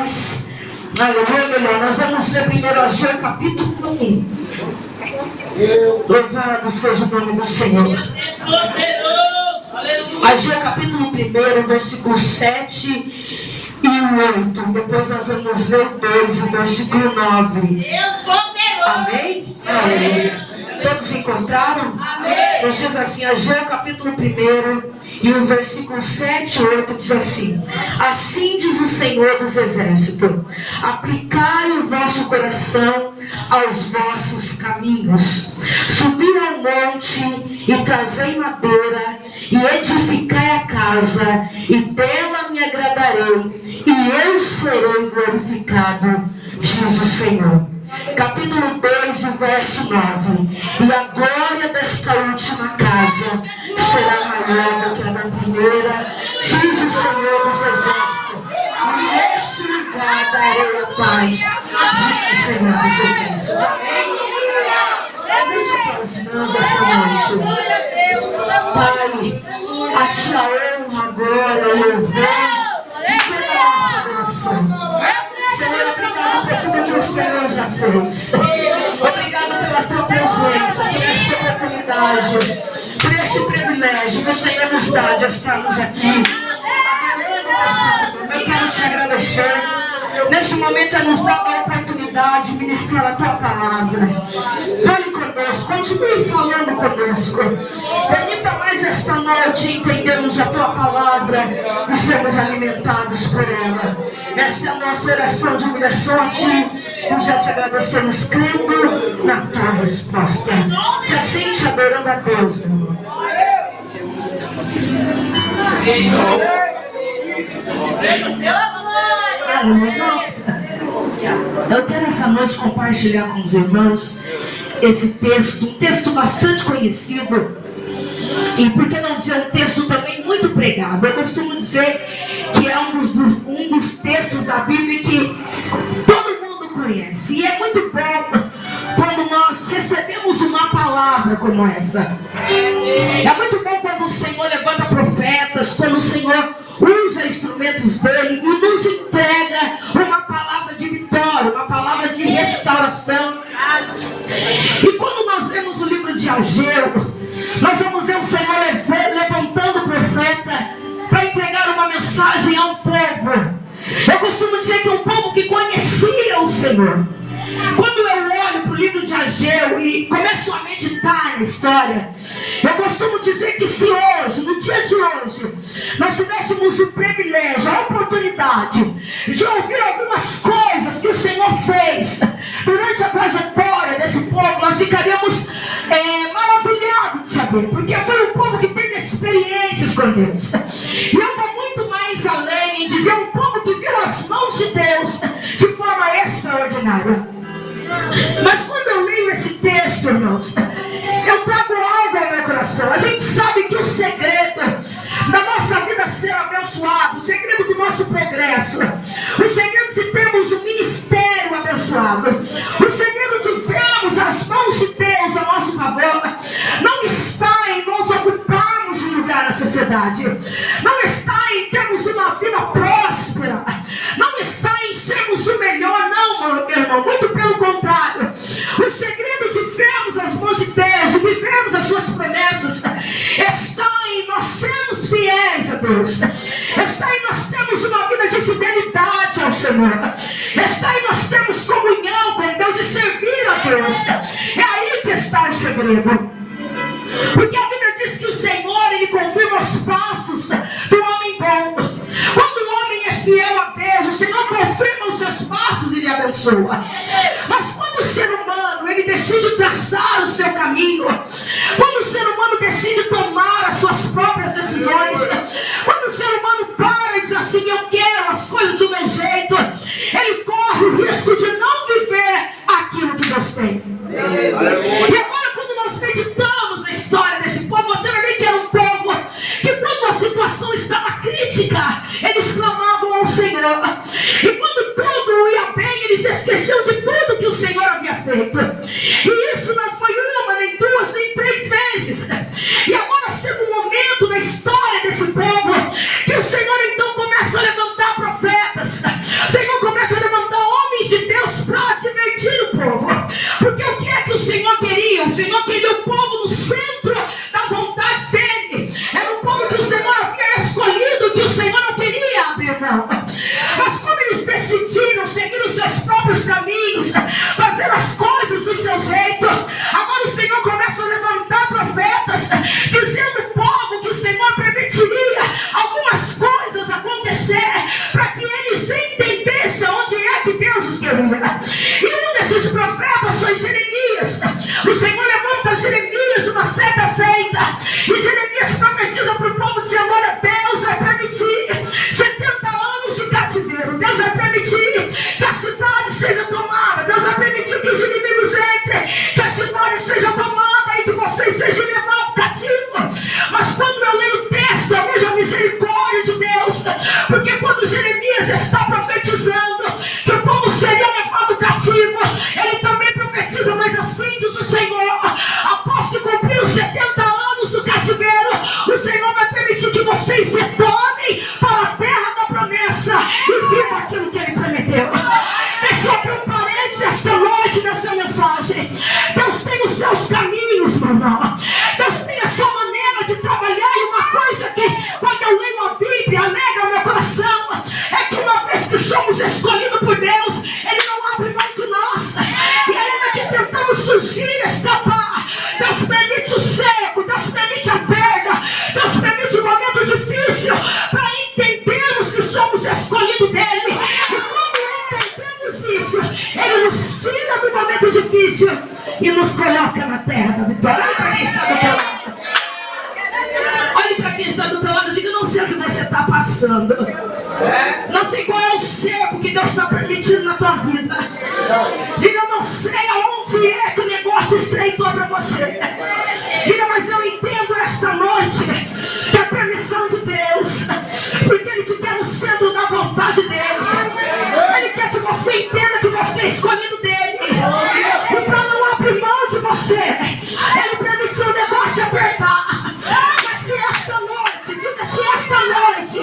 mais. Aleluia, melhor. Nós vamos ler primeiro Ageu capítulo 1. Louvado seja o nome do Senhor. Ageu capítulo 1, versículo 7 e o 8. Depois nós vamos ler o 2, o versículo 9. Amém? Aleluia. Todos encontraram? Amém. Nos diz assim, Ageu capítulo 1 e o versículo 7 e 8 diz assim: assim diz o Senhor dos Exércitos, aplicai o vosso coração aos vossos caminhos, subi ao monte e trazei madeira e edificai a casa e dela me agradarei e eu serei glorificado, diz o Senhor. Capítulo 2, verso 9. E a glória desta última casa será maior do que a da primeira, diz o Senhor dos Exércitos. E neste lugar darei a paz, diz o Senhor dos Exércitos. Levante para as mãos essa noite. Pai, a ti a honra, agora, o louvor e toda a nossa adoração. Senhor, obrigado por tudo que o Senhor já fez. Obrigado pela tua presença, por esta oportunidade, por esse privilégio que o Senhor nos dá de estarmos aqui. Eu quero te agradecer. Nesse momento é nos dar a oportunidade de ministrar a tua palavra. Fale conosco, continue falando conosco. Permita mais esta noite entendermos a tua palavra e sermos alimentados por ela. Essa é a nossa oração de humilhação a ti. E já te agradecemos, crendo na tua resposta. Se assente adorando a Deus, meu irmão. Eu quero essa noite compartilhar com os irmãos esse texto, um texto bastante conhecido e, por que não dizer, um texto também muito pregado. Eu costumo dizer que é um dos textos da Bíblia que todo mundo conhece, e é muito bom quando nós recebemos uma palavra como essa. É muito bom quando o Senhor levanta profetas, quando o Senhor usa instrumentos dele e nos entrega uma palavra de vitória, uma palavra de restauração. E quando nós vemos o livro de Ageu, nós vamos ver o Senhor levantando o profeta para entregar uma mensagem ao povo. Eu costumo dizer que é um povo que conhecia o Senhor. Quando eu olho para o livro de Ageu e começo a meditar na história, eu costumo dizer que se hoje, no dia de hoje, nós tivéssemos o privilégio, a oportunidade de ouvir algumas coisas que o Senhor fez durante a trajetória desse povo, nós ficaríamos maravilhados de saber, porque foi um povo que teve experiências com Deus. E eu vou muito mais além em dizer um povo que viu as mãos de Deus de forma extraordinária. Mas quando eu leio esse texto, irmãos, eu trago algo ao meu coração. A gente sabe que o segredo da nossa vida ser abençoada, o segredo do nosso progresso, o segredo de termos um ministério abençoado, o segredo de vermos as mãos de Deus a nosso favor, não está em nós ocuparmos um lugar na sociedade, não está em termos uma vida próspera, não está em sermos o melhor, não, meu irmão, muito pelo contrário. O segredo de vermos as mãos de Deus, de vivermos as suas promessas, está em nós sermos fiéis a Deus, está em nós termos uma vida de fidelidade ao Senhor, está em nós termos comunhão com Deus e servir a Deus. É aí que está o segredo. Porque a Bíblia diz que o Senhor, Ele confirma os passos do homem bom. Quando o homem é fiel a Deus, o Senhor confirma os seus passos e lhe abençoa. Mas quando o ser humano, ele decide traçar o seu caminho, quando o ser humano decide tomar as suas próprias decisões, quando o ser humano para e diz assim, eu quero as coisas do meu jeito, ele corre o risco de não viver aquilo que Deus tem. E agora, quando nós meditamos na história desse povo, você vai ver que era um povo que, quando a situação estava crítica, eles clamavam ao Senhor. E quando tudo ia bem, eles esqueciam de tudo que o Senhor havia feito. E isso não foi uma, nem duas, nem 3 vezes. E agora chega um momento na história desse povo que o Senhor então começa a levantar profetas. O Senhor começa Mas quando eles decidiram seguir os seus próprios caminhos, fazer as coisas do seu jeito, agora o Senhor começa a levantar profetas, dizendo ao povo que o Senhor permitiria algumas coisas acontecer, para que eles entendessem onde é que Deus os queria. E um desses profetas foi Jeremias. O Senhor levanta Jeremias uma certa feita, e Jeremias profetiza para o povo, dizendo: olha, Deus vai permitir 70 anos de cativeiro, Deus vai permitir que a cidade seja tomada, Deus vai permitir que os inimigos entrem, que a cidade seja tomada e que vocês sejam levados cativos. Mas quando eu leio o texto, eu vejo a misericórdia de Deus, porque quando Jeremias está profetizando que o povo seria levado cativo, ele também profetiza: mas assim diz o Senhor, após se cumprir os 70 anos do cativeiro, o Senhor vai permitir que vocês retornem para a terra da promessa e vivam aquilo que Ele prometeu. Deixa eu abrir um parênteses esta noite nessa mensagem. Deus tem os seus caminhos, meu irmão. Deus tem a sua maneira de trabalhar, e uma coisa que, quando eu leio a Bíblia, alegra o meu coração, é que uma vez que somos escolhidos por Deus, Ele não abre mão de nós. E ainda que tentamos fugir, escapar, Deus permite o seco, Deus permite a perda, Deus permite um momento difícil, para entendermos que somos escolhidos dEle. E quando entendemos isso, Ele nos tira do momento difícil e nos coloca na terra da vitória. Olha para quem está do teu lado. Olhe para quem está do teu lado e diga: não sei o que você está passando, não sei qual é o seco que Deus está permitindo na tua vida. Diga: eu não sei aonde é que o negócio estreitou para você. Diga: mas eu entendo esta noite que é a permissão de Deus, porque Ele te quer no centro da vontade dEle. Ele quer que você entenda que você é escolhido dEle, e para não abrir mão de você, Ele permitiu o negócio apertar. Mas se esta noite, diga, se esta noite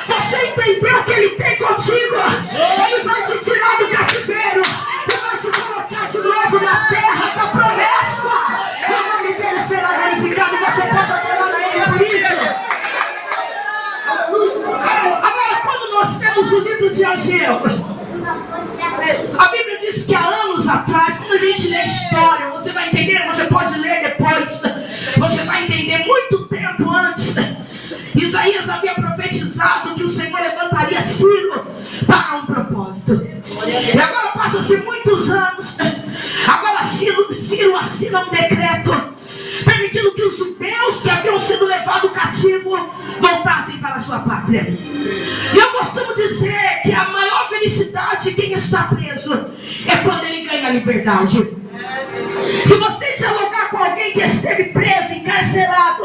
você entendeu o que Ele tem contigo, Ele vai te tirar do cativeiro e vai te colocar de novo na terra da promessa. E o nome dEle será glorificado. Você pode adorar a Ele por isso. Agora, quando nós temos o livro de Ageu, a Bíblia diz que há anos atrás, quando a gente lê a história, você vai entender, você pode ler depois, você vai entender muito tempo antes. Isaías havia profetizado que o Senhor levantaria Ciro para um propósito. E agora passam-se muitos anos. Agora Ciro assina um decreto permitindo que os judeus que haviam sido levados cativo voltassem para a sua pátria. E eu costumo dizer que a maior felicidade de quem está preso é quando ele ganha a liberdade. Se você dialogar com alguém que esteve preso, encarcerado,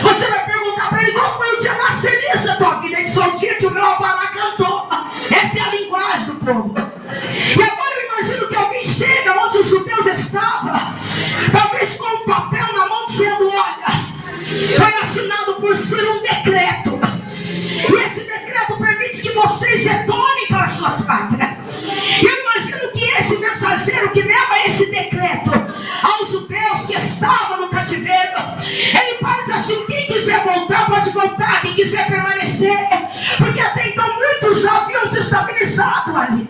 você vai perguntar para ele: qual foi o dia mais feliz da tua vida? Ele disse: o dia que o meu avalá cantou. Essa é a linguagem do povo. E agora eu imagino que alguém chega onde os judeus estavam, talvez com um papel na mão, dizendo: olha, foi assinado por Ciro um decreto, e esse decreto permite que vocês retornem para as suas pátrias. Eu imagino que esse mensageiro que leva esse decreto aos judeus que estavam no cativeiro, ele faz assim: quem quiser voltar pode voltar, quem quiser permanecer, porque até então muitos já haviam se estabilizado ali,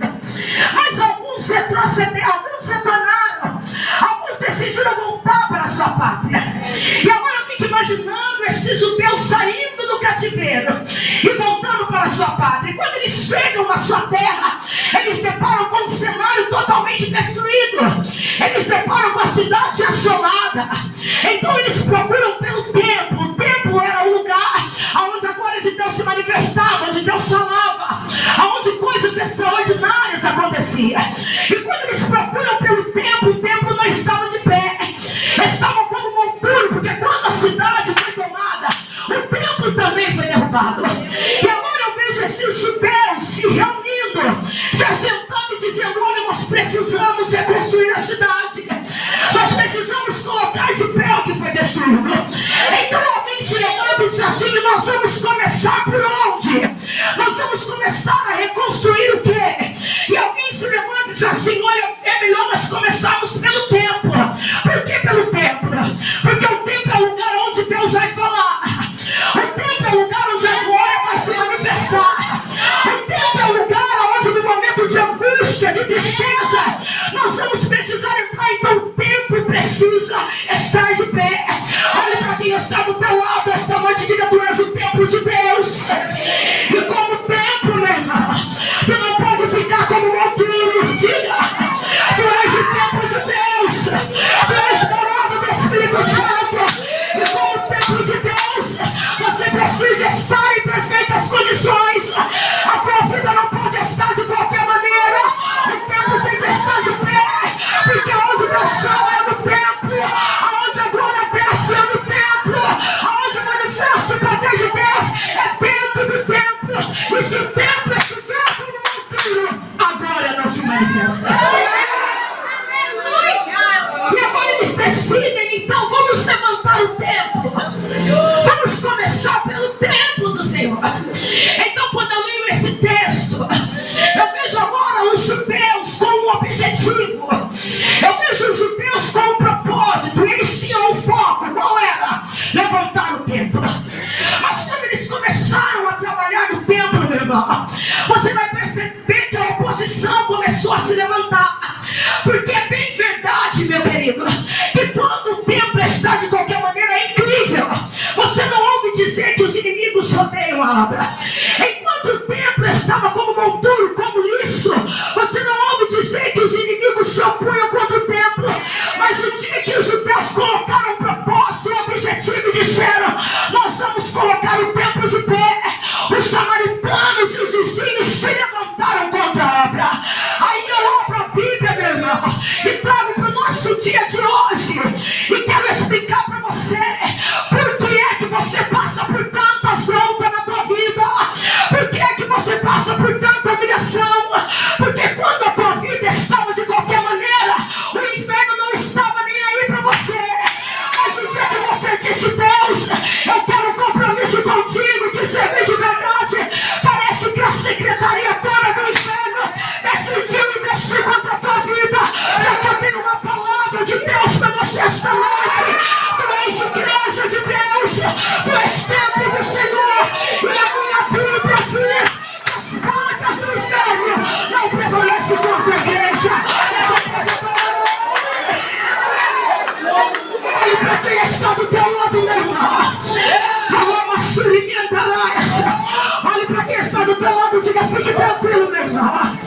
mas alguns retrocederam, alguns retornaram, alguns decidiram voltar para a sua pátria. E agora eu fico imaginando esses judeus saindo do cativeiro e voltando para a sua pátria. E quando eles chegam na sua terra, eles se deparam com um cenário totalmente destruído. Eles se deparam com a cidade assolada. Então eles procuram pelo templo. O templo era o lugar onde a glória de Deus se manifestava, onde Deus falava, onde coisas extraordinárias aconteciam. E quando eles procuram pelo templo, o templo não estava de pé, estava como monturo, porque quando a cidade foi tomada, o templo também foi derrubado. E agora eu vejo esses judeus se reunindo, se assentando e dizendo: olha, nós precisamos reconstruir a cidade, nós precisamos colocar de pé o que foi destruído. Então alguém se levanta e diz assim: nós vamos começar por onde? Nós vamos começar a reconstruir o quê? E alguém se levanta e diz assim: texto, eu vejo agora os judeus com um objetivo. Eu vejo os judeus com um propósito. Eles tinham um foco. Qual era? Levantar o templo. Mas quando eles começaram a trabalhar no templo, meu irmão, você vai perceber que a oposição começou a se levantar. Porque é bem verdade, meu querido, que quando o templo está de qualquer maneira é incrível. Você não ouve dizer que os inimigos rodeiam a obra. Enquanto o templo estava como monturo, como lixo, você não ouve dizer que os inimigos se opunham contra o templo. Mas o dia que os judeus colocaram um propósito, um objetivo e disseram: nós vamos colocar o templo de pé, os samaritanos e os vizinhos se levantaram contra a obra. Aí eu abro a Bíblia, meu irmão, e trago para o nosso dia de hoje, e quero explicar para você por que é que você passa por tanta afronta na tua vida, por que é que você passa por tanta humilhação, porque quando a tua vida estava de qualquer maneira, o inferno não estava nem aí para você. Mas o dia que você disse: Deus, eu quero um compromisso contigo, te servir de verdade, parece que a secretaria toda do inferno decidiu investir contra a tua vida. Só que eu tenho uma palavra de Deus para você esta noite. Tu és igreja de Deus, tu és templo do Senhor, e a minha Bíblia diz que as portas do inferno não prevalecem contra a igreja. Olhe para quem está do teu lado, meu irmão. Olhe para quem está do teu lado e diga: fique tranquilo, meu irmão.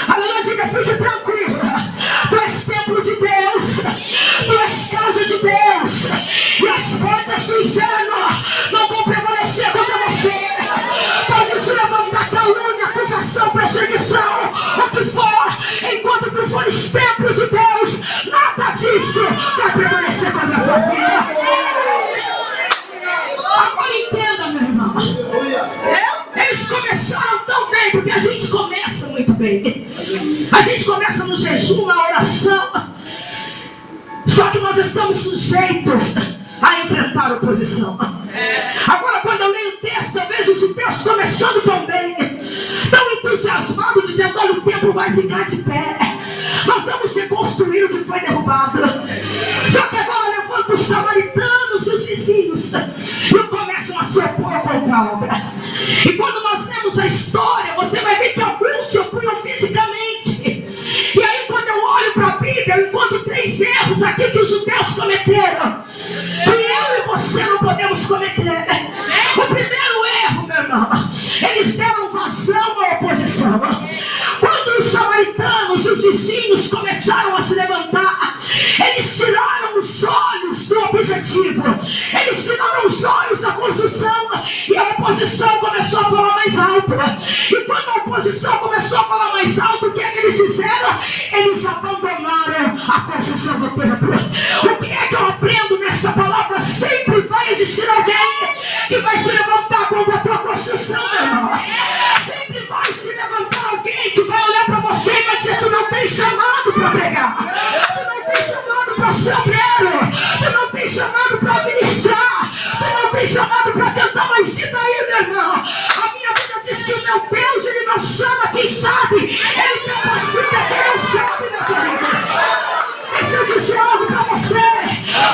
Aleluia, diga: fique tranquilo. Tu és templo de Deus, tu és casa de Deus, e as portas do inferno não vão prevalecer contra você. Pode se levantar calúnia, acusação, perseguição, o que for, enquanto tu fores templo de Deus, nada disso vai prevalecer contra a tua vida. Agora entenda, meu irmão. Eles começaram tão bem, porque a gente começa muito bem. A gente começa no jejum, na oração. Só que nós estamos sujeitos a enfrentar a oposição. Agora, quando eu leio o texto, eu vejo os judeus começando tão bem, tão entusiasmados, dizendo: olha, o templo vai ficar de pé, nós vamos reconstruir o que foi derrubado. Só que agora levanta os samaritanos e os vizinhos e começam a se opor contra a obra. E quando nós lemos a história, você vai ver que alguns se opunham fisicamente. E aí, quando eu olho para a Bíblia, eu encontro 3 erros aqui que os judeus cometeram, que eu e você não podemos cometer. O primeiro erro, meu irmão, eles deram vazão à oposição. Quando os samaritanos e os vizinhos começaram a se levantar, eles tiraram os olhos do objetivo, eles tiraram os olhos da construção, e a oposição começou a falar mais alto. E quando a oposição começou a falar mais alto, o que é que eles fizeram? Eles abandonaram a construção do templo. O que é que eu aprendo nessa palavra? Sempre vai existir alguém que vai se levantar contra a tua construção, meu irmão. Sempre vai se levantar alguém que vai olhar para você e vai dizer: tu não tem chamado para pregar, tu não tem chamado para ser obreiro, tu não tem chamado para ministrar, tu não tem chamado para cantar. Mas e daí, meu irmão? A minha Bíblia diz que o meu Deus, Ele não chama quem sabe, Ele capacita quem não sabe, meu querido. Deixa eu dizer algo para você: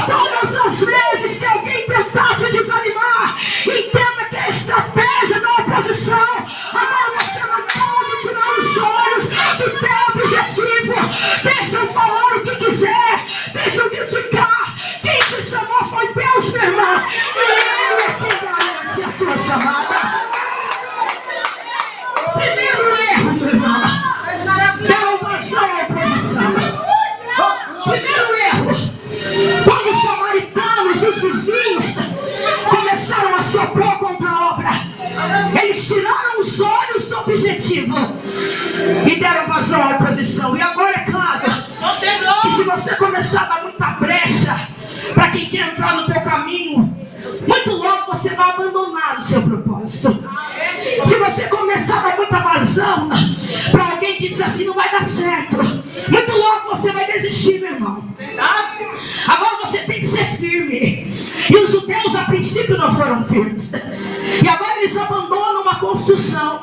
todas as vezes que alguém tentar te desanimar, entenda que é estratégia da oposição. Agora você não pode tirar os olhos do teu objetivo. Deixa eu falar o que quiser, deixa eu criticar. Quem te chamou foi Deus, meu irmão, e Ele é quem garante a tua chamada. Primeiro erro, meu irmão, deram vazão à oposição. Primeiro erro, quando os samaritanos e os vizinhos começaram a se opor contra a obra, eles tiraram os olhos do objetivo e deram vazão à oposição. E agora, é claro, que se você começar a dar muita brecha para quem quer entrar no teu caminho, muito logo você vai abandonar o seu propósito. Se você começar a dar muita vazão para alguém que diz assim: não vai dar certo, muito logo você vai desistir, meu irmão. Agora você tem que ser firme. E os judeus a princípio não foram firmes. E agora eles abandonam uma construção,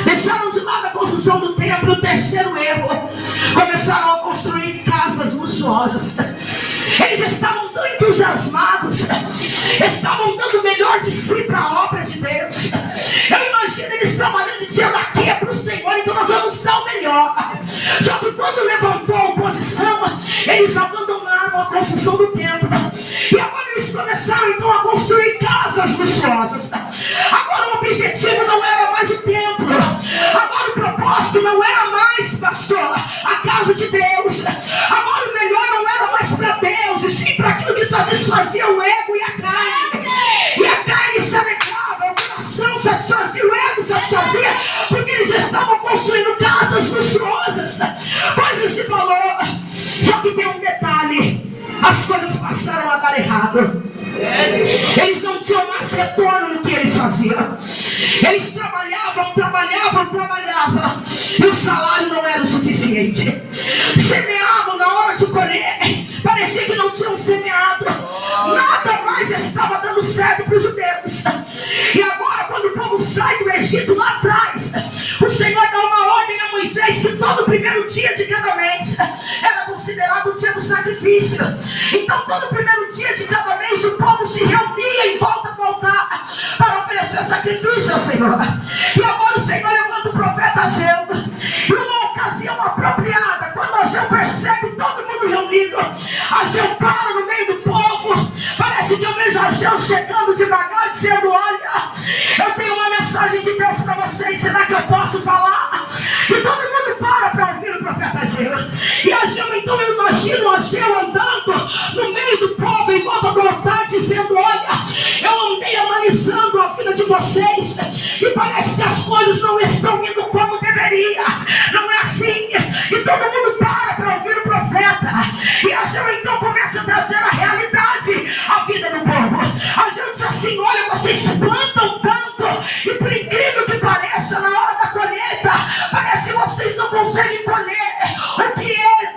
deixaram de lado luxuosos. Eles estavam tão entusiasmados, estavam dando o melhor de si para a obra de Deus. Eu imagino eles trabalhando e dizendo: aqui é para o Senhor, então nós vamos dar o melhor. Só que quando levantou a oposição, eles abandonaram a construção do templo. E agora eles começaram então a construir casas luxuosas. Agora o objetivo não era mais o templo. Agora o propósito não era mais, pastor, a casa de Deus. Agora o melhor não era mais para Deus, e sim para aquilo que satisfazia o ego e a carne. E a carne se alegrava, o coração satisfazia, o ego satisfazia, porque eles estavam construindo casas luxuosas, coisas de valor. Só que tem um detalhe: as coisas passaram a dar errado. Eles não tinham mais retorno no que eles faziam. Eles trabalhavam, e o salário não era o suficiente. Semeavam na hora de colher, parecia que não tinham semeado. Nada mais estava dando certo para os judeus. E agora, quando o povo sai do Egito lá atrás, o Senhor dá uma ordem a Moisés que todo primeiro dia de cada mês era considerado o dia do sacrifício. Então todo primeiro dia de cada mês o povo se reunia em volta do altar para oferecer sacrifício ao Senhor. E agora o Senhor levanta o profeta Ageu, e uma ocasião apropriada, quando Ageu percebe todo mundo reunido, Ageu para no meio do povo. Parece que eu vejo Ageu chegando devagar, dizendo: olha, eu tenho uma mensagem de Deus para vocês, será que eu posso falar? E todo mundo para ouvir o profeta Ageu. E Ageu, então eu imagino Ageu andando no meio do povo, em volta do altar, dizendo: olha, eu andei analisando a vida de vocês, e parece que as coisas não estão indo como deveria. Não é assim. E todo mundo para ouvir o profeta. E Ageu então começa a trazer a realidade à vida do povo. Ageu diz assim: olha, vocês plantam tanto, e por incrível que pareça, na hora da colheita, parece que vocês não conseguem colher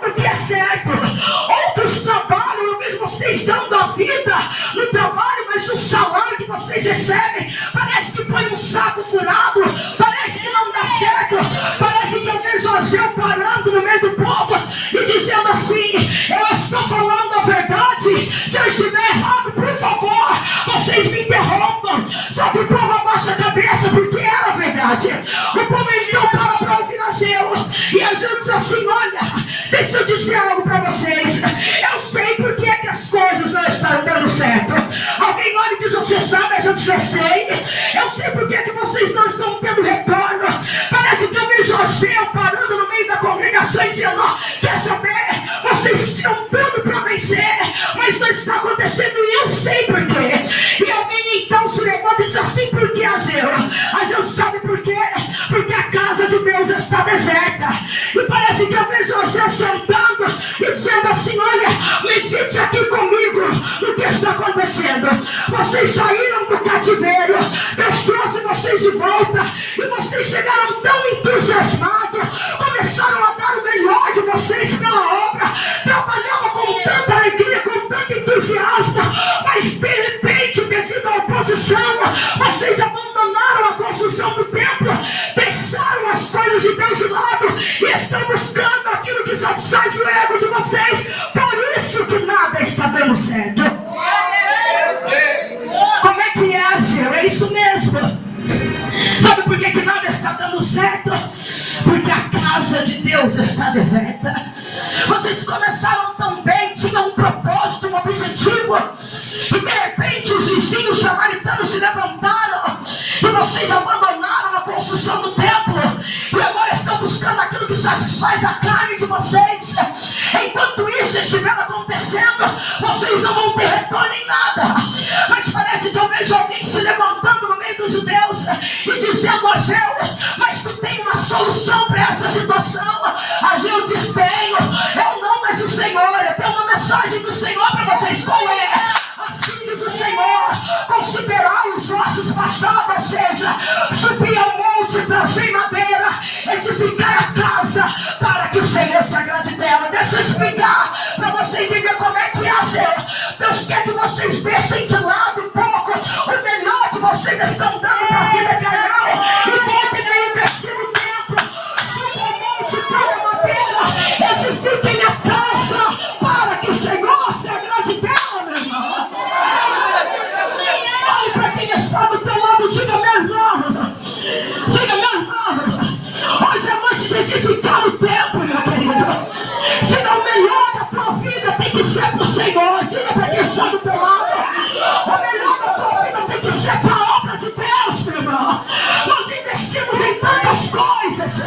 o que é certo. Outros trabalham, eu vejo vocês dando a vida no trabalho, mas o salário que vocês recebem parece que põe um saco furado, parece que não dá certo. Parece que eu vejo Ageu parando no meio do povo e dizendo assim: eu estou falando a verdade, se eu estiver errado, por favor, vocês me interrompam. Só que o povo abaixa a cabeça, porque era verdade. O povo então para ouvir Ageu, e Ageu diz assim: olha, deixa eu dizer algo para vocês. Eu sei porque é que as coisas não estão dando certo. Alguém olha e diz: você sabe? Ageu diz: eu sei. Eu sei porque é que vocês não estão tendo retorno. Parece que eu vejo Ageu parando no meio da congregação e dizendo: quer saber? Vocês tinham tudo para vencer, mas não está acontecendo, e eu sei por quê. E alguém então se levanta e diz assim: por que, Ageu? Ageu sabe por quê? Porque a casa de Deus está deserta. E parece que eu vejo Ageu sentando e dizendo assim: olha, medite aqui comigo o que está acontecendo. Vocês saíram do cativeiro, Deus trouxe vocês de volta, e vocês chegaram tão entusiasmados, começaram a dar o melhor de vocês pela obra, trabalhavam com tanta alegria, com tanto entusiasmo, mas de repente, devido à oposição, vocês abandonaram a construção do templo, deixaram as coisas de Deus de lado e estão buscando aquilo que satisfaz o ego de vocês. Por isso que nada está dando certo. Como é que é, Ageu? É isso mesmo. Sabe por que nada está dando certo? Porque a casa de Deus está deserta. Vocês começaram tão bem, tinham um propósito, um objetivo, e de repente os vizinhos samaritanos se levantaram e vocês abandonaram a construção do templo, e agora estão buscando aquilo que satisfaz a carne de vocês. Enquanto isso estiver acontecendo, vocês não vão ter retorno em nada. Mas parece que eu vejo alguém se levantando no meio dos judeus e dizendo: Ageu, mas tu tem uma solução para essa situação? Ageu diz: tenho. Eu não, mas o Senhor, eu tenho uma mensagem do Senhor para vocês. Qual é? Assim diz o Senhor: considerai os vossos passados, ou seja, subir ao monte, trazer madeira, edificar a casa, para que o Senhor se agrade dela. Deixa eu explicar para você entender como é que é, Ageu. Deus quer que vocês deixem de lado um pouco o melhor que vocês estão dando para a vida carnal e voltem a investir no templo. Subam ao monte, traga madeira, edifiquem a casa, para edificar o templo, meu querido. Diga, o melhor da tua vida tem que ser pro Senhor. Diga para quem está do teu lado. O melhor da tua vida tem que ser para a obra de Deus, meu irmão. Nós investimos em tantas coisas.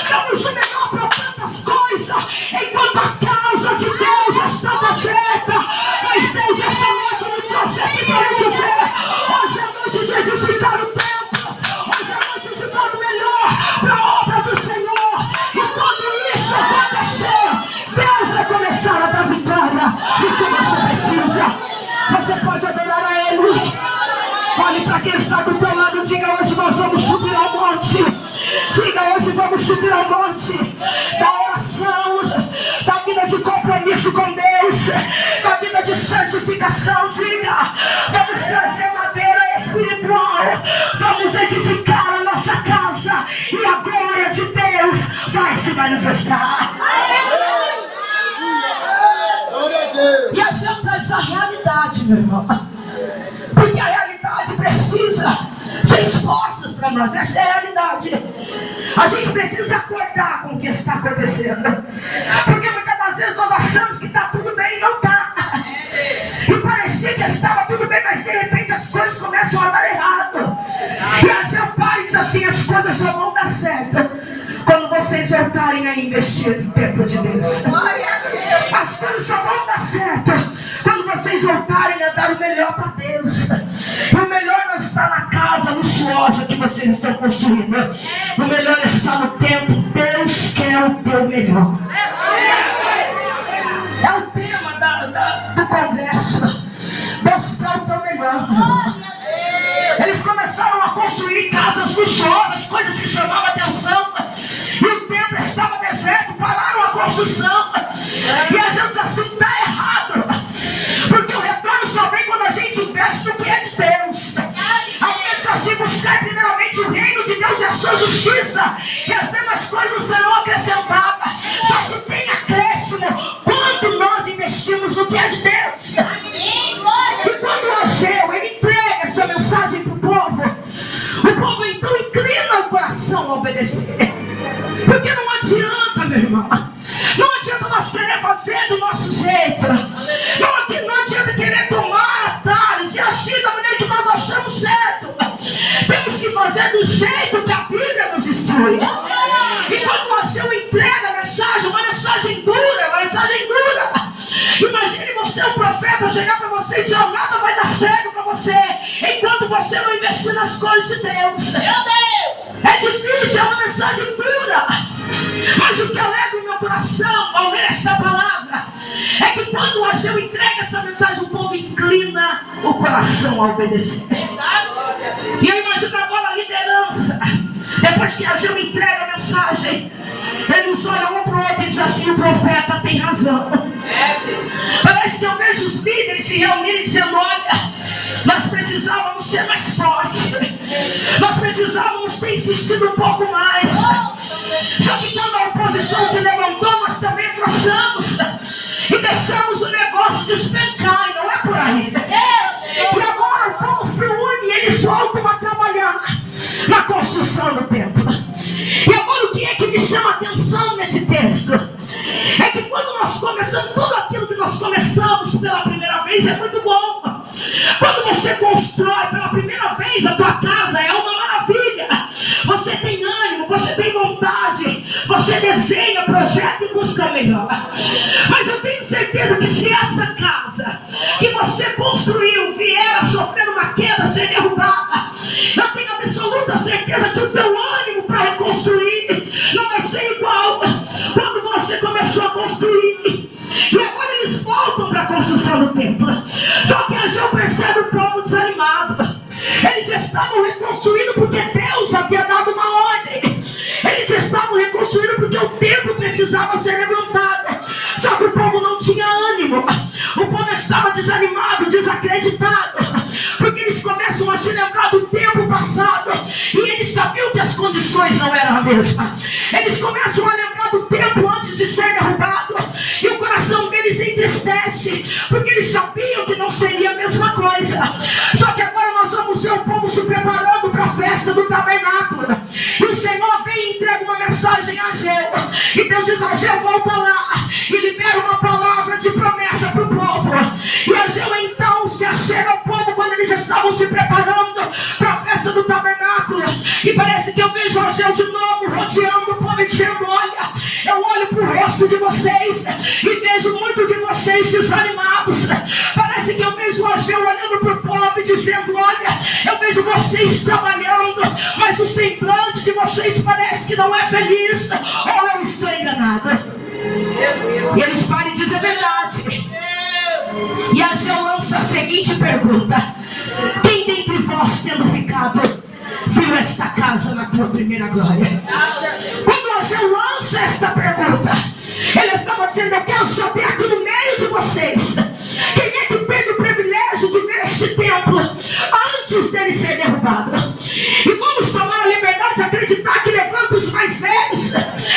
Damos o melhor para tantas coisas. Enquanto a causa de Deus está deserta. Mas Deus essa noite me trouxe aqui para lhe dizer: hoje é a noite de edificar o templo. Hoje é a noite de dar o melhor para a obra do Senhor. E quando isso acontecer, Deus vai começar a dar vitória. O que você precisa? Você pode adorar a Ele. Olhe para quem está do teu lado. Diga: hoje nós vamos subir ao monte. Diga: hoje vamos subir ao monte da oração, da vida de compromisso com Deus, da vida de santificação. Diga: vamos trazer madeira espiritual, vamos edificar a nossa casa e a glória de Deus vai se manifestar. E a gente traz a realidade, meu irmão, porque a realidade precisa ser exposta para nós. Essa é a realidade. A gente precisa acordar com o que está acontecendo, porque muitas das vezes nós achamos que está tudo bem e não está. E parecia que estava tudo bem, mas de repente as coisas começam a dar errado. E a gente para e diz assim: as coisas só vão dar certo quando vocês voltarem a investir no templo de Deus. As coisas só vão dar certo quando vocês voltarem a dar o melhor para Deus. E o melhor não está na casa luxuosa que vocês estão construindo. O melhor está no templo. Deus quer o teu melhor. É o tema do congresso. Deus quer o teu melhor. Eles começaram a construir casas luxuosas, coisas que chamavam atenção. E o templo estava deserto, pararam a construção. E a gente assim: está errado. Porque o retorno só vem quando a gente investe no que é de Deus. A gente assim: buscar primeiramente o reino de Deus e a sua justiça, e as demais coisas serão acrescentadas. Só se tem acréscimo quando nós investimos no que é de Deus. E quando o Ageu ele entrega essa mensagem para o povo então inclina o coração a obedecer. Porque não adianta, meu irmão, não adianta nós querer fazer do nosso jeito, não adianta querer tomar atalhos e agir da maneira que nós achamos certo. Temos que fazer do jeito que a Bíblia nos instrui. E quando o Ageu entrega a mensagem, uma mensagem dura, imagine você, um profeta, chegar para você e dizer: nada vai dar certo para você enquanto você não investir nas coisas de Deus. É difícil, é uma mensagem dura. Mas o que alegra o meu coração ao ler esta palavra é que quando o Ageu entrega essa mensagem, o povo inclina o coração a obedecer. E eu imagino agora a liderança. Depois que Ageu entrega a mensagem, eles olham um para o outro e dizem assim: o profeta tem razão. Parece que eu vejo os líderes se reunirem dizendo: olha, nós precisávamos ser mais fortes, nós precisávamos ter insistido um pouco mais. Já que quando a oposição se levantou, nós também afrouxamos e deixamos o negócio despencar, e não é por aí. E agora o povo se une e eles voltam a trabalhar na construção do templo. E agora o que é que me chama a atenção nesse texto? É que quando nós começamos, tudo aquilo que nós começamos pela primeira vez é muito bom. Quando você constrói pela primeira vez a tua casa, é uma maravilha. Você tem ânimo, você tem vontade, você desenha, projeta e busca o melhor. Mas eu tenho certeza que se essa casa que você construiu vier a sofrer uma queda, ser derrubada, eu tenho absoluta certeza que o teu ânimo para reconstruir não vai ser igual quando você começou a construir. E agora eles voltam para a construção do templo. Só que Ageu percebe o povo desanimado. Eles estavam reconstruindo porque Deus havia dado uma ordem. Eles estavam reconstruindo porque o templo precisava ser levantado. Só que o povo não tinha ânimo. O povo estava desanimado, desacreditado, porque eles começam a se lembrar do tempo passado e eles sabiam que as condições não eram a mesma. Eles começam a lembrar do tempo antes de ser derrubado e o coração deles entristece, porque eles sabiam que não seria a mesma coisa. Só que agora nós vamos ver o povo se preparando para a festa do tabernáculo. E o Senhor vem e entrega uma mensagem a Ageu. Ageu. E Deus diz: Ageu, volta lá e libera uma palavra de promessa para o povo. E Ageu então se achega ao povo quando eles estavam se preparando para a festa do tabernáculo. E parece que eu vejo Ageu de novo rodeando o povo e dizendo: olha, eu olho para o rosto de vocês e vejo muito de vocês desanimados. Parece que eu vejo Ageu olhando para o povo e dizendo: olha, eu vejo vocês trabalhando, mas o semblante de vocês parece que não é feliz. Ou eu estou enganado? E eles param e dizem: é verdade. E Ageu lança a seguinte pergunta: quem dentre vós, tendo ficado, viu esta casa na tua primeira glória? Quando Ageu lança esta pergunta, ele estava dizendo: eu quero saber aqui no meio de vocês, quem é que teve o privilégio de ver este templo antes dele ser derrubado? E vamos tomar a liberdade de acreditar que levanta os mais velhos,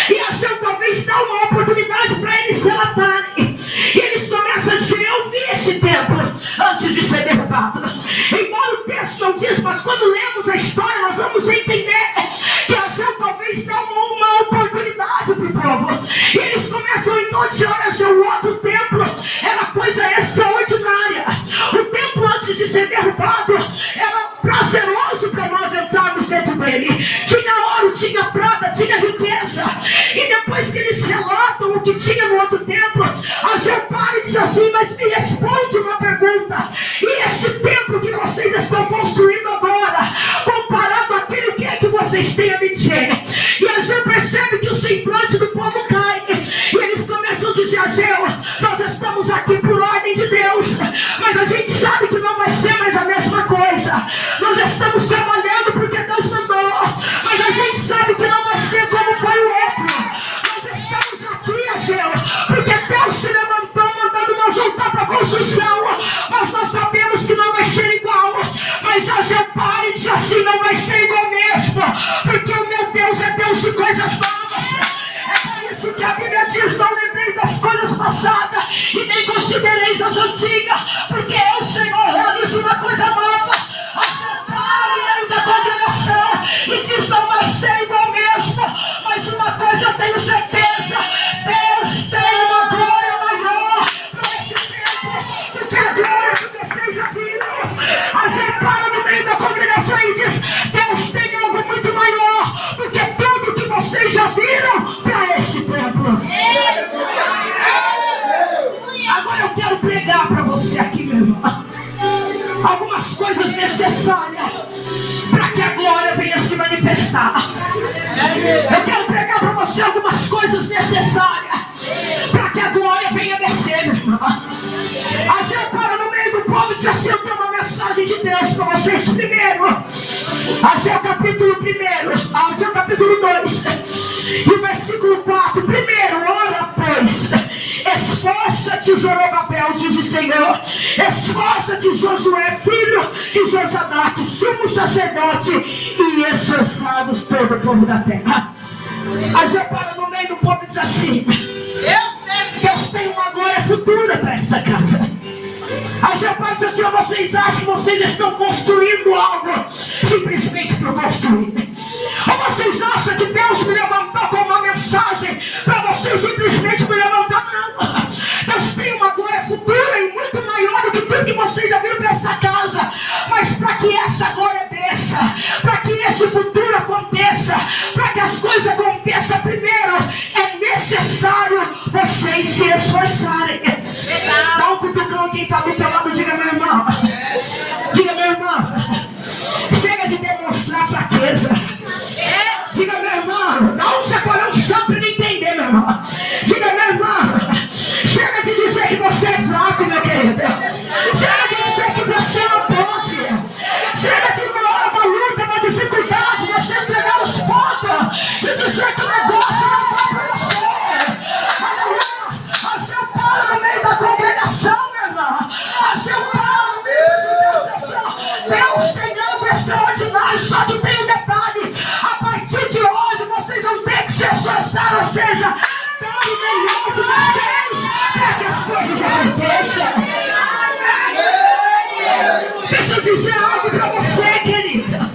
e Ageu talvez dá uma oportunidade para eles relatarem. E eles começam a dizer: eu vi esse templo antes de ser derrubado. Embora o texto não diz, mas quando lemos a história nós vamos entender que Ageu talvez dá uma oportunidade para o povo. E eles começam então a dizer: olha, Ageu, o outro templo era coisa extraordinária. O templo antes de ser derrubado era prazeroso para nós entrarmos dentro dele. Tinha ouro, tinha prata, tinha riqueza. E depois que eles relatam o que tinha no outro templo, Ageu para e diz assim: mas me responde uma pergunta. E esse templo que vocês estão construindo agora, comparado àquele que é que vocês têm a me dizer? E Ageu percebe que o semblante do povo cai. E eles começam a dizer: Ageu, nós estamos aqui por ordem de Deus, mas a gente sabe que não vai ser mais a mesma coisa. Nós estamos trabalhando porque Deus mandou, mas a gente sabe que não vai ser como foi o outro. Nós estamos aqui, Ageu, porque Deus se levantou mandando nós voltar para a construção, mas nós sabemos que não vai ser igual. Mas Ageu para e diz assim: não vai ser igual mesmo, porque o meu Deus é Deus de coisas novas. É por isso que a Bíblia diz: não lembrei das coisas passadas e nem considereis as antigas, porque eu, Senhor, realizo uma coisa nova. Ageu para no meio da congregação e diz: não vai ser igual mesmo, mas uma coisa eu tenho certeza: Deus tem uma glória maior para esse tempo do que a glória que vocês já viram. Ageu para no meio da congregação e diz: Deus tem algo muito maior do que tudo que vocês já viram para esse templo. Agora eu quero pregar para você aqui, meu irmão, algumas coisas necessárias para que a glória venha se manifestar. Eu quero pregar para você algumas coisas necessárias para que a glória venha descer, meu irmão. Ageu para no meio do povo e diz assim: eu tenho uma mensagem de Deus para vocês. Primeiro, Ageu capítulo 1, Ageu capítulo 2 e o versículo 4. Primeiro, ora pois, esforça-te, Zorobabel, diz o Senhor, esforça-te, Josué, filho de Josadaque, sumo sacerdote, e esforçados todo o povo da terra. Ageu para no meio do povo e diz assim: Deus tem uma glória futura para esta casa. Ageu para dizer assim: vocês acham que vocês estão construindo algo simplesmente por construir? Ou vocês acham que Deus me levantou com uma mensagem para vocês simplesmente me levantar? Não. Deus tem uma glória futura e muito maior do que tudo que vocês já viram para esta casa. Mas para que essa glória desça, para que esse futuro aconteça, para que as coisas aconteçam, primeiro é necessário vocês se esforçarem. Dá um cutucão quem está do teu lado, diga: meu irmão, diga: meu irmão, chega de demonstrar fraqueza. Diga: meu irmão, dá um chacoalhão só para ele entender, meu irmão. Diga: meu irmão, chega de dizer que você é fraco, meu querido. Chega de dizer que você não pode. Chega de na hora da luta, da dificuldade, você entregar os pontos e dizer que o negócio não vai para você. Aleluia. Ageu para no meio da congregação, meu irmão. Ageu para no meio da congregação. Deus tem algo extraordinário, só que tem um detalhe: a partir de hoje vocês vão ter que se esforçar, ou seja, dar o melhor de vocês para que as coisas aconteçam. Deixa eu dizer algo para você, querida.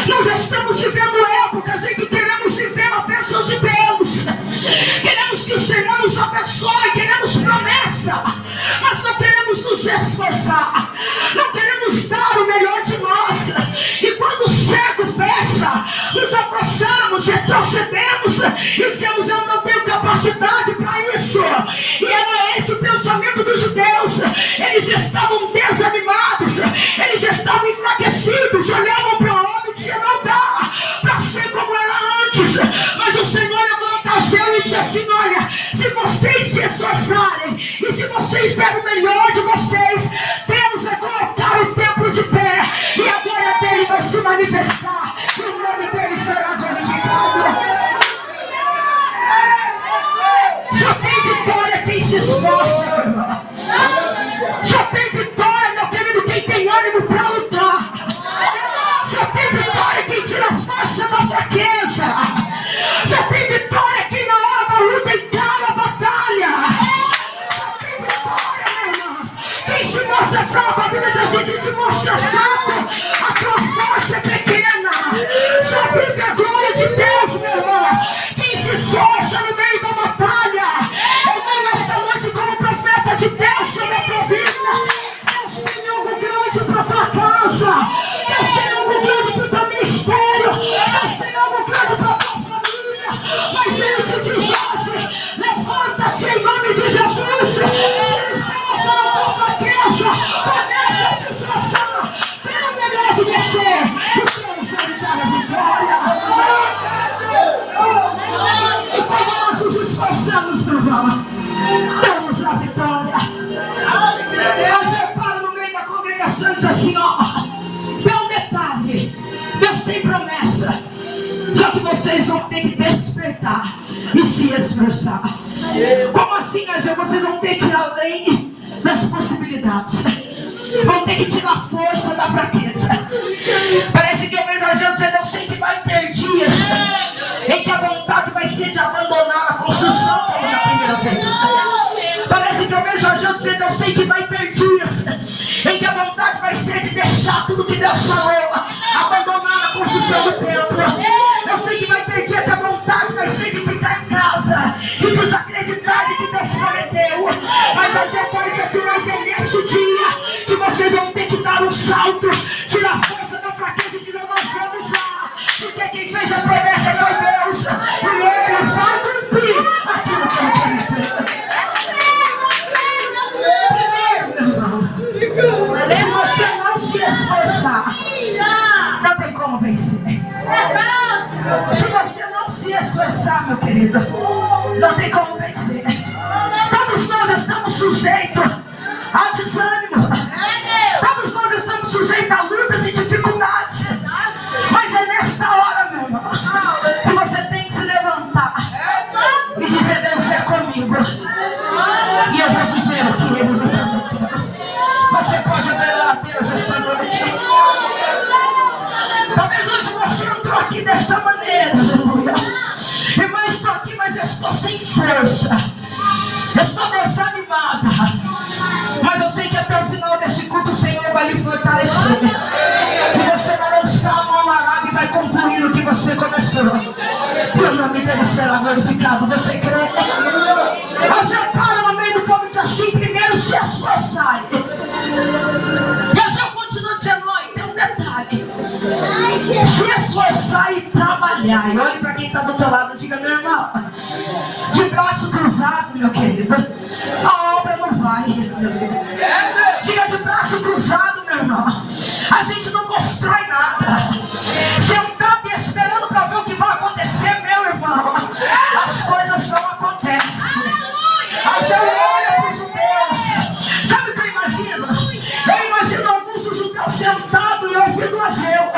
Nós estamos vivendo épocas em que queremos viver a bênção de Deus, e dizemos: eu não tenho capacidade para isso. E era esse o pensamento dos judeus. Eles estavam desanimados, eles estavam enfraquecidos, olhavam para o homem e diziam: não dá para ser como era antes. Mas o Senhor levanta a céu e diz assim: olha, se vocês se esforçarem e se vocês derem o melhor de vocês, Deus vai colocar o templo de pé e a glória dele vai se manifestar e o nome dele será glorificado. Só tem vitória quem se esforça, meu irmão. Só tem vitória, meu querido, quem tem ânimo para lutar. Só tem vitória quem tira a força da fraqueza. Só tem vitória quem na hora da luta encara a batalha. Só tem vitória, meu irmão. Quem se mostra fraco, a Bíblia diz assim: se mostra fraco, a tua força é pequena. Só vive a glória de Deus, meu irmão. Quem se esforça no meio da batalha. Eu venho esta noite como profeta de Deus sobre a tua vida. Deus tem algo grande para a tua casa. Deus tem algo grande para o teu ministério. Deus tem algo grande para a tua família. Mas Ele te diz hoje: levanta-te em nome de Jesus. Tira força na tua fraqueza. Comece a se esforçar pelo melhor de você. E Deus vai dar a vitória. E quando nós nos esforçamos, meu irmão, damos a vitória. Deus repara no meio da congregação e diz assim: ó, tem um detalhe, Deus tem promessa, só que vocês vão ter que despertar e se esforçar. Como assim, Angel? Vocês vão ter que ir além das possibilidades, vão ter que tirar força da fraqueza. Parece que eu vejo a gente dizendo: eu sei que vai ter dias em que a vontade vai ser de abandonar a construção como na primeira vez. Parece que eu vejo a gente dizendo: eu sei que vai ter dias em que a vontade vai ser de deixar tudo que Deus falou, abandonar a construção do templo. Eu sei que vai ter dia que a vontade vai ser de ficar em casa e desacreditar de que Deus prometeu. Mas a gente pode dizer assim: mas é nesse dia que vocês vão ter que dar um salto, tirar a força da fraqueza e dizer: nós vamos lá, porque quem fez a promessa foi Deus e Ele vai cumprir aquilo que Ele prometeu. Se você não se esforçar, não tem como vencer. Se você não se esforçar, meu querido, não tem como vencer. Todos nós estamos sujeitos ao desânimo. Todos nós estamos sujeitos a lutas e dificuldades. Mas é nesta hora, meu irmão, que você tem que se levantar e dizer: Deus é comigo e eu vou viver o que Ele me prometeu. Você pode adorar a Deus esta noite. Talvez hoje você entrou aqui desta maneira, aleluia. Irmã, estou aqui, mas eu estou sem força. Eu estou desanimada. Mas eu sei que até o final desse culto o Senhor vai lhe fortalecer. E você vai lançar a mão na água e vai concluir o que você começou. E o nome dele será glorificado. Você crê? Você para no meio do povo e diz assim: primeiro se esforçar. E eu continuo dizendo: olha, tem um detalhe. Se esforçar e trabalhar. E olhe para quem está do teu lado e diga: meu irmão, de braço cruzado, meu querido, a obra não vai. Diga: de braço cruzado, meu irmão, a gente não constrói nada. Sentado e esperando para ver o que vai acontecer, meu irmão, as coisas não acontecem. Mas eu olho para os judeus. Sabe o que eu imagino? Eu imagino alguns dos judeus sentados e ouvindo Ageu.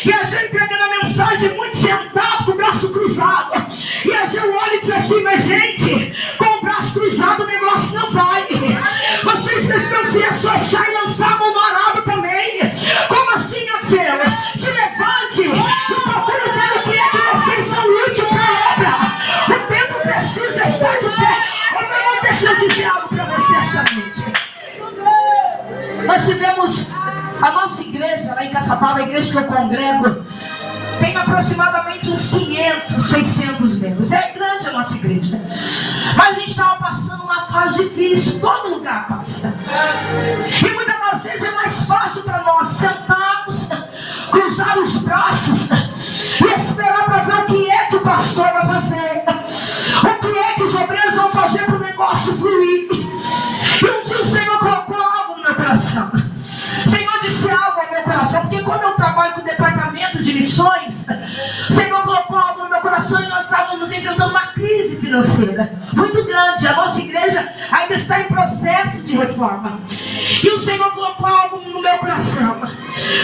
E Ageu entregando a mensagem muito sentado, com o braço cruzado. E Ageu olha e diz assim: mas gente, com o braço cruzado o negócio não vai. Vocês precisam se esforçar e lançar a mão no arado também. Como assim, Ageu? Se levante e procure ver o que é que vocês são úteis para a obra. O tempo precisa estar de pé. Deixa eu dizer algo para você esta noite. Nós tivemos a nossa igreja lá em Caçapava, a igreja que eu congrego, tem aproximadamente uns 500, 600 membros. É grande a nossa igreja. Mas a gente estava passando uma fase difícil, todo lugar passa. E muitas das vezes é mais fácil para nós sentarmos, cruzar os braços e esperar para ver o que é que o pastor vai fazer. financeira muito grande. A nossa igreja ainda está em processo de reforma. E o Senhor colocou algo no meu coração.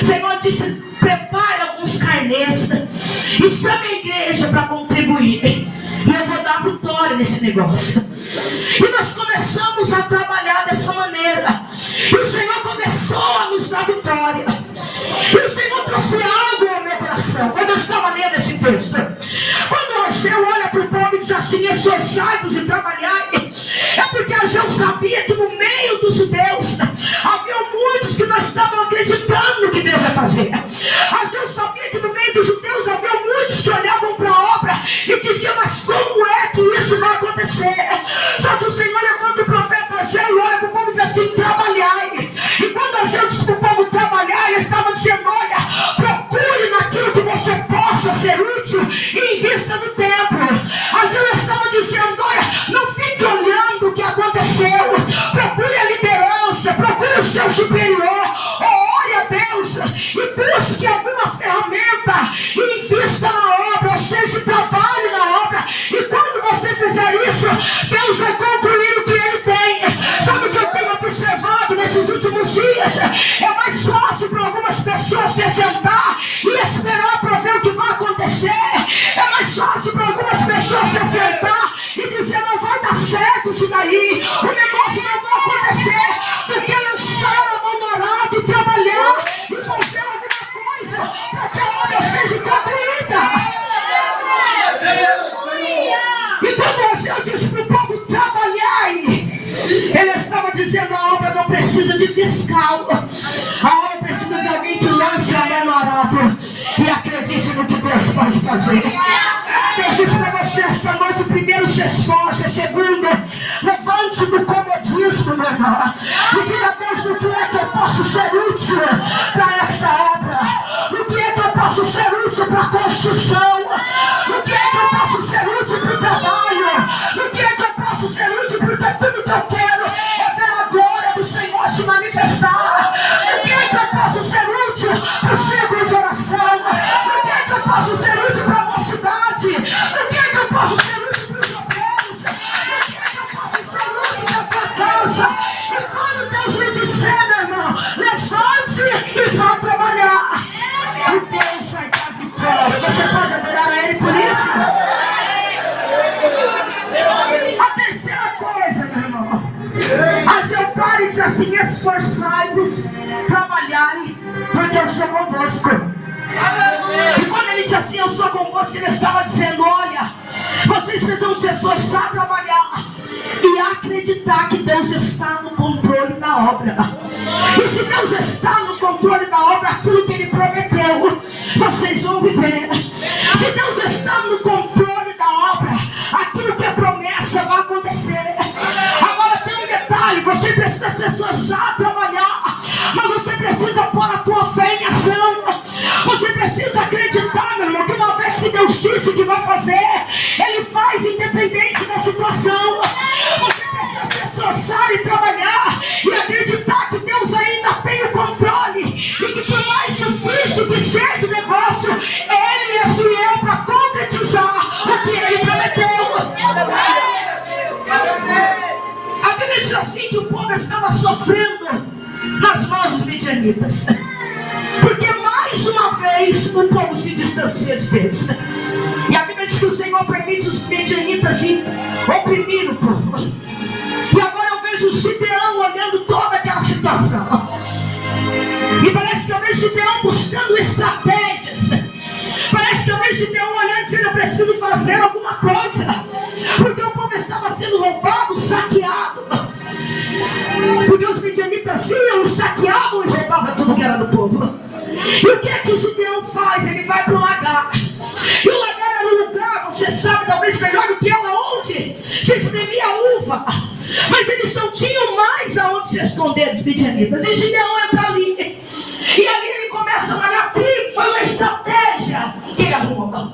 O Senhor disse: prepare alguns carnês e chame a igreja para contribuir. E eu vou dar vitória nesse negócio. E nós começamos a trabalhar dessa maneira. E o Senhor começou a nos dar vitória. E o Senhor trouxe algo ao meu coração. Quando eu estava lendo esse texto, quando Ageu olha para o povo e diz assim: esforçai-vos e trabalhai, é porque Ageu sabia que no meio dos judeus havia muitos que não estavam acreditando no que Deus ia fazer. Ageu sabia que no meio dos judeus havia muitos que olhavam para a obra e diziam: mas como é que isso vai acontecer? Só que o Senhor levanta o profeta Ageu e olha para o povo e diz assim: trabalhai. E quando Ageu disse para o povo trabalhar, ele estava dizendo: olha, procure naquilo que você possa ser útil e invista no templo. Ageu estava dizendo: olha, não fique olhando o que aconteceu, procure a liderança, procure o seu superior, ore a Deus e busque alguma ferramenta e invista na obra, ou seja, trabalhe na obra. E quando você fizer isso, Deus vai concluir o que Ele tem. Sabe o que eu tenho observado nesses últimos dias? É mais fácil para algumas pessoas se sentar e esperar para ver o que vai acontecer. É mais fácil para algumas pessoas se sentar e dizer: não vai dar certo isso daí, o negócio não vai acontecer, porque lançar a mão no arado e trabalhar e fazer alguma coisa para que a obra seja concluída. E quando Ageu disse para o povo trabalhai, ele estava dizendo: a obra não precisa de fiscal, a obra precisa de alguém que lance a mão no arado e acredite no que Deus pode fazer. Deus disse para você esta noite: primeiro se esforce, segundo, levante do comodismo, meu irmão, e diga a Deus: no que é que eu posso ser útil para esta obra, no que é que eu posso ser útil para a construção, no que é que eu posso ser útil para o trabalho, no que é que eu posso ser útil, porque tudo que eu quero é ver a glória do Senhor se manifestar. No que é que eu posso ser útil para o círculo de oração, no que é que eu posso ser útil para a mocidade, no que é que eu posso ser útil para os obreiros, no que é que eu posso ser útil para a tua causa. E quando Deus me disser, meu irmão, levante e vá trabalhar, e Deus vai dar vitória. Você pode adorar a Ele por isso? A terceira coisa, meu irmão, Ageu para e diz assim: esforçai-vos, trabalhai, porque eu sou convosco. E quando ele diz assim: eu sou convosco, ele estava dizendo: olha, vocês precisam se esforçar, trabalhar e acreditar que Deus está no controle da obra. E se Deus está no controle da obra, aquilo que Ele prometeu, vocês vão viver. Se Deus está no controle da obra, aquilo que é promessa vai acontecer. Agora tem um detalhe: você precisa se esforçar, trabalhar, mas você precisa pôr a tua fé em ação. Você precisa acreditar, meu irmão, que uma vez que Deus disse que vai fazer, Ele faz independente da situação. Você precisa se esforçar e trabalhar e acreditar que Deus ainda tem o controle e que por mais difícil que seja o negócio, Ele é fiel para concretizar o que Ele prometeu. A Bíblia diz assim que o povo estava sofrendo nas mãos dos midianitas, porque mais uma vez o povo se distancia de Deus. E a Bíblia diz que o Senhor permite os midianitas ir oprimir o povo. E agora eu vejo o Gideão olhando toda aquela situação, e parece que eu vejo Gideão buscando estratégias. Parece que eu vejo Gideão olhando e dizendo: eu preciso fazer alguma coisa, porque o povo estava sendo roubado, saqueado. Porque os midianitas iam, saqueavam e roubavam tudo que era do povo. E o que é que o Gideão faz? Ele vai para o lagar. E o lagar era um lugar, você sabe talvez melhor do que eu, aonde se espremia uva. Mas eles não tinham mais aonde se esconder dos midianitas. E Gideão entra ali. E ali ele começa a malhar trigo. Foi uma estratégia que ele arrumou.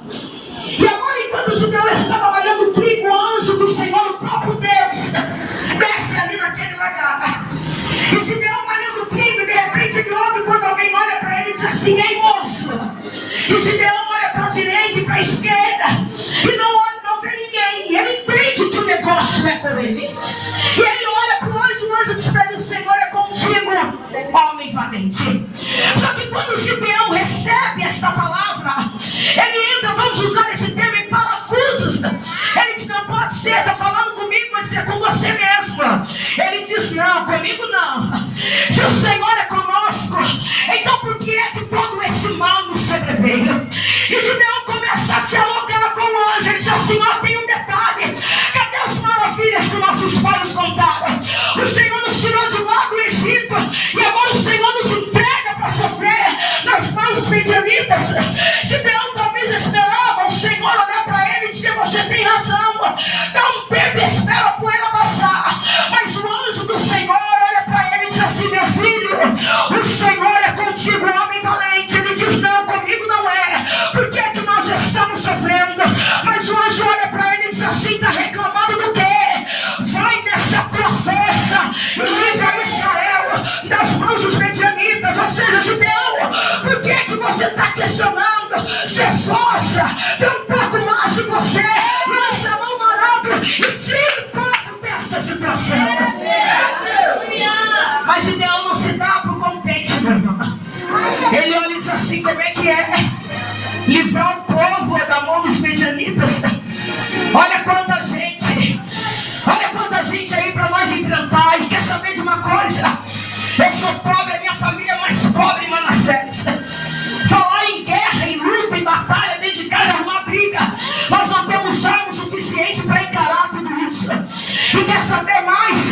E agora, enquanto Gideão estava malhando trigo, o anjo do Senhor, o próprio Deus, desce ali naquele lagar. E Gideão malhando trigo, e de repente ele ouve quando alguém olha para ele e diz assim: ei, moço. E Gideão olha para a direita e para a esquerda e não vê ninguém. E ele entende que ele. E ele olha para o anjo diz para ele: o Senhor é contigo, homem valente. Só que quando o Gideão recebe esta palavra, ele entra, vamos usar esse termo, em parafusos. Ele diz: não pode ser, está falando comigo, vai ser com você mesmo. Ele diz: não, comigo não. Se o Senhor é conosco, então por que é que todo esse mal nos sobreveio? E Gideão começa a dialogar com o anjo. Ele diz assim: ó, tem um detalhe. Cadê as maravilhas que nossos pais contaram? O Senhor nos tirou de lá do Egito, e agora o Senhor nos entrega para sofrer nas mãos dos midianitas. Gideão talvez esperava o Senhor olhar para ele e dizer: você tem razão, dá um tempo e espera a poeira baixar. Mas o anjo do Senhor olha para ele e diz assim: meu filho, o Senhor é contigo, homem valente. Ele diz: não, comigo não é. Por que é que nós estamos sofrendo? Mas o anjo olha para ele e diz assim: está reclamando do quê? Vai nessa tua força e livra Israel das mãos dos medianitas. Ou seja, Gideão, por que é que você está questionando? Se esforça, dê um pouco mais de você, lança a mão no arado e tire o povo dessa situação. Mas Gideão não se dá por contente, meu irmão. Ele olha e diz assim: como é que é livrar o povo da mão dos medianitas? Olha quanta gente aí para nós enfrentar. E quer saber de uma coisa? Eu sou pobre, a minha família é mais pobre em Manassés. Falar em guerra, em luta, em batalha, dentro de casa, arrumar briga, nós não temos arma suficiente para encarar tudo isso. E quer saber mais?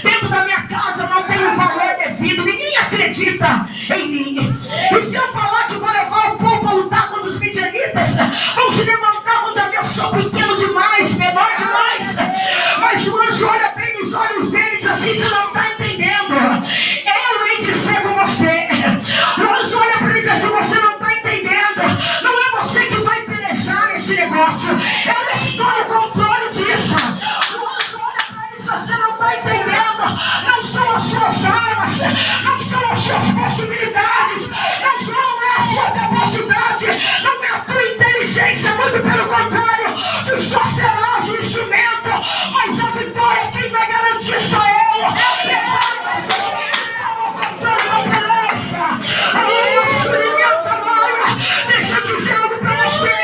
Dentro da minha casa não tem o valor devido. Ninguém acredita em mim. E se eu falar que vou levar o povo a lutar contra os midianitas, vão se levantar contra mim. Eu sou pequeno demais, menor demais. Mas o anjo olha bem nos olhos dele e diz assim: você não está entendendo. Eu hei de ser com você. O anjo olha para ele e diz assim: você não está entendendo. Não é você que vai pelejar nesse negócio. Eu estou no controle disso. O anjo olha para ele e diz: você não está entendendo. Não são as suas armas, não são as suas possibilidades, não é a sua capacidade, não é a tua inteligência. Muito pelo contrário, tu só serás o instrumento, mas a vitória quem vai garantir sou eu. Deixa eu dizer algo para você.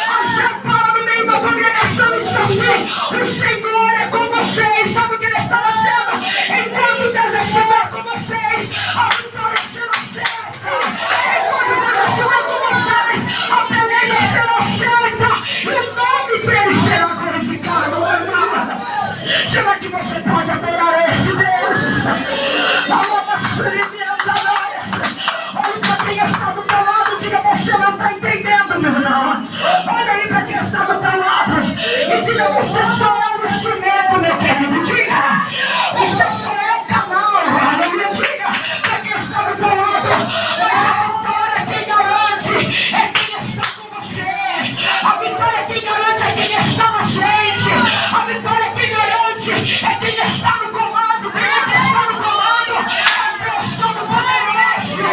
A gente para no meio da congregação e diz assim: o Senhor é com vocês. Sabe o que ele estava dizendo? Enquanto Deus estiver com vocês, a vitória será certa. Enquanto Deus estiver com vocês, a peleja será certa e o nome dele será glorificado. Será que você pode adorar esse Deus? Olha para quem está do teu lado, diga: você não está entendendo, meu irmão. Olha aí para quem está do teu lado e diga: você só é um instrumento, meu querido. Diga: você só é um canal. Aleluia. Diga para quem está do teu lado: mas a vitória quem garante é quem está com você. A vitória quem garante é quem está na frente. A vitória quem garante é quem está no comando. Quem é que está no comando? É Deus Todo-Poderoso.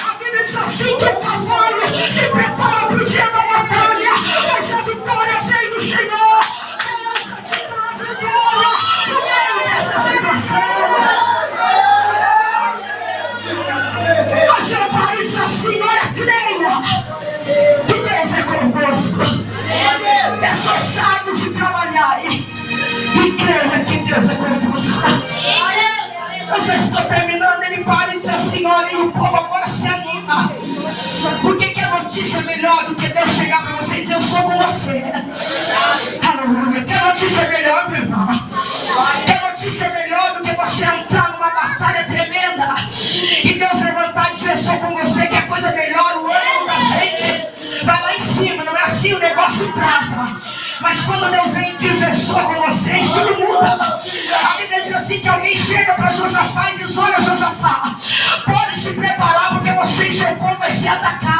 A Bíblia diz assim que o cavalo se prepara para o dia da batalha, mas a vitória vem do Senhor. Deus te dá a vitória no meio desta situação. A Jeová diz assim: olha, creia que Deus é convosco. Esforçados de trabalhar e creia que Deus é convosco. Eu já estou terminando. Ele para e diz assim: olha, e o povo agora se anima. Por que a notícia é melhor do que Deus chegar para você e dizer: eu sou com você? Aleluia. Que notícia é melhor, meu irmão? Que notícia é melhor do que você entrar numa batalha tremenda e Deus levantar e dizer: eu sou com você? Que é coisa melhor. O ânimo da gente vai lá em cima. Não é assim, o negócio trava. Mas quando Deus vem e diz: eu sou com vocês, tudo muda. A Bíblia diz assim que alguém chega para Josafá e diz: olha, Josafá, pode se preparar, porque você e seu povo vai ser atacado.